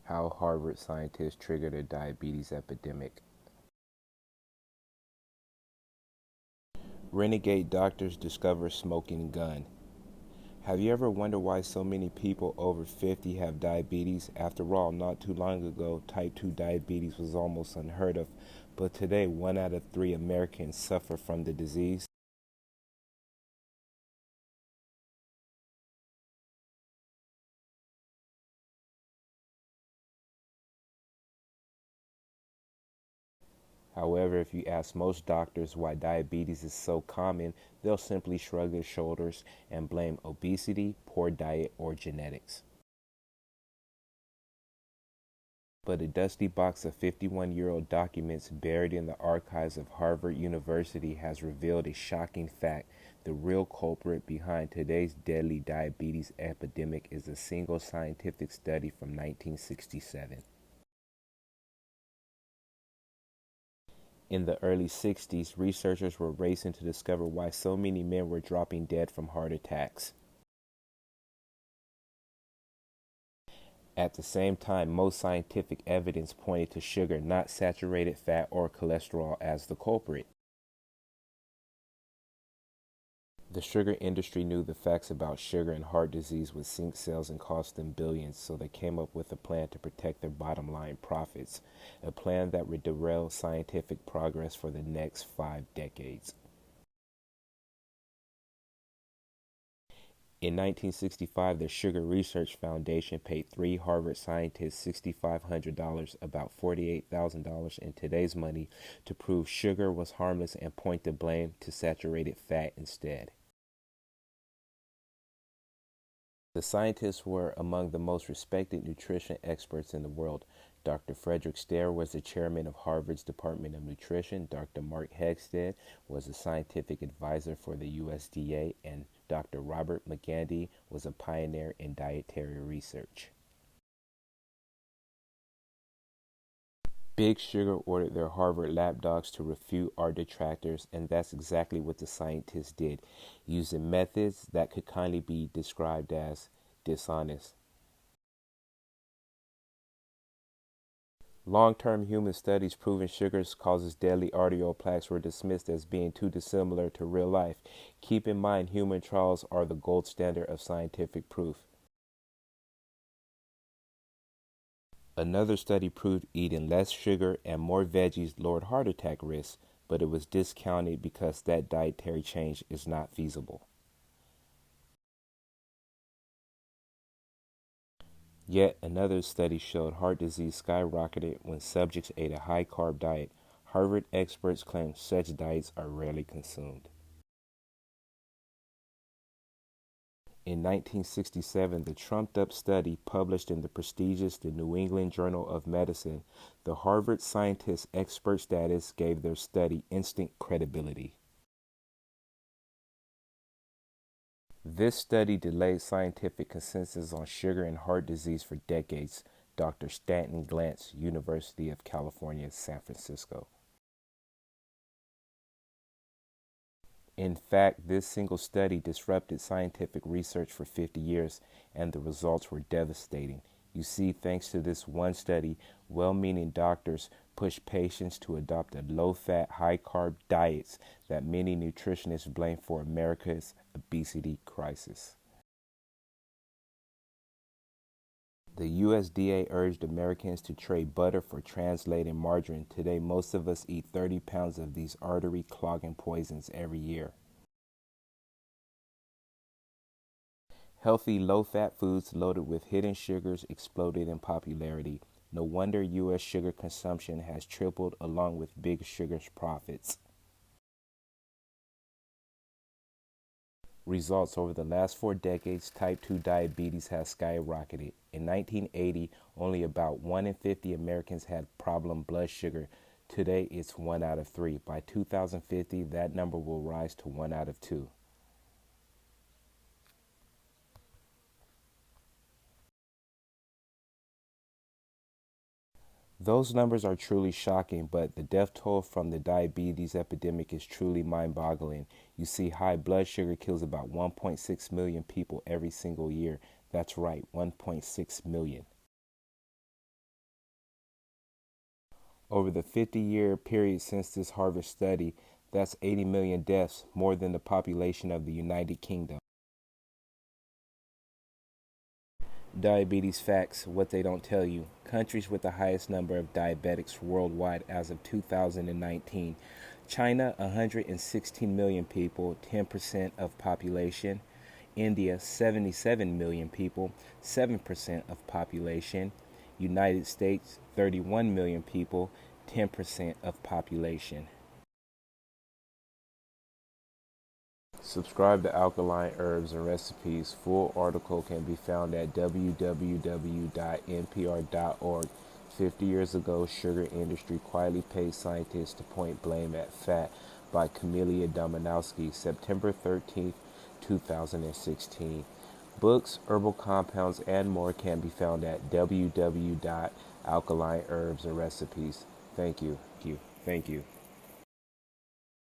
How Harvard scientists triggered a diabetes epidemic. Renegade doctors discover smoking gun. Have you ever wondered why so many people over 50 have diabetes? After all, not too long ago, type 2 diabetes was almost unheard of, but today 1 out of 3 Americans suffer from the disease. However, if you ask most doctors why diabetes is so common, they'll simply shrug their shoulders and blame obesity, poor diet, or genetics. But a dusty box of 51-year-old documents buried in the archives of Harvard University has revealed a shocking fact. The real culprit behind today's deadly diabetes epidemic is a single scientific study from 1967. In the early 60s, researchers were racing to discover why so many men were dropping dead from heart attacks. At the same time, most scientific evidence pointed to sugar, not saturated fat or cholesterol, as the culprit. The sugar industry knew the facts about sugar and heart disease would sink sales and cost them billions, so they came up with a plan to protect their bottom line profits, a plan that would derail scientific progress for the next 5 decades. In 1965, the Sugar Research Foundation paid 3 Harvard scientists $6,500, about $48,000 in today's money, to prove sugar was harmless and point the blame to saturated fat instead. The scientists were among the most respected nutrition experts in the world. Dr. Frederick Stare was the chairman of Harvard's Department of Nutrition. Dr. Mark Hegstead was a scientific advisor for the USDA, and Dr. Robert McGandy was a pioneer in dietary research. Big Sugar ordered their Harvard lab dogs to refute our detractors, and that's exactly what the scientists did, using methods that could kindly be described as dishonest. Long-term human studies proving sugars causes deadly arterial plaques were dismissed as being too dissimilar to real life. Keep in mind, human trials are the gold standard of scientific proof. Another study proved eating less sugar and more veggies lowered heart attack risk, but it was discounted because that dietary change is not feasible. Yet another study showed heart disease skyrocketed when subjects ate a high-carb diet. Harvard experts claim such diets are rarely consumed. In 1967, the trumped-up study published in the prestigious The New England Journal of Medicine, the Harvard scientists' expert status gave their study instant credibility. This study delayed scientific consensus on sugar and heart disease for decades. Dr. Stanton Glantz, University of California, San Francisco. In fact, this single study disrupted scientific research for 50 years, and the results were devastating. You see, thanks to this one study, well-meaning doctors pushed patients to adopt a low-fat, high-carb diets that many nutritionists blame for America's obesity crisis. The USDA urged Americans to trade butter for translated margarine. Today, most of us eat 30 pounds of these artery-clogging poisons every year. Healthy, low-fat foods loaded with hidden sugars exploded in popularity. No wonder U.S. sugar consumption has tripled along with Big Sugar's profits. Results: over the last 4 decades, type 2 diabetes has skyrocketed. In 1980, only about 1 in 50 Americans had problem blood sugar. Today, it's 1 out of 3. By 2050, that number will rise to 1 out of 2. Those numbers are truly shocking, but the death toll from the diabetes epidemic is truly mind-boggling. You see, high blood sugar kills about 1.6 million people every single year. That's right, 1.6 million. Over the 50-year period since this Harvard study, that's 80 million deaths, more than the population of the United Kingdom. Diabetes facts, what they don't tell you. Countries with the highest number of diabetics worldwide as of 2019. China, 116 million people, 10% of population. India, 77 million people, 7% of population. United States, 31 million people, 10% of population. Subscribe to Alkaline Herbs and Recipes. Full article can be found at www.npr.org. 50 years ago, sugar industry quietly paid scientists to point blame at fat by Camelia Dominowski, September 13th, 2016. Books, herbal compounds, and more can be found at www.alkalineherbsandrecipes. Thank you. Thank you. Thank you.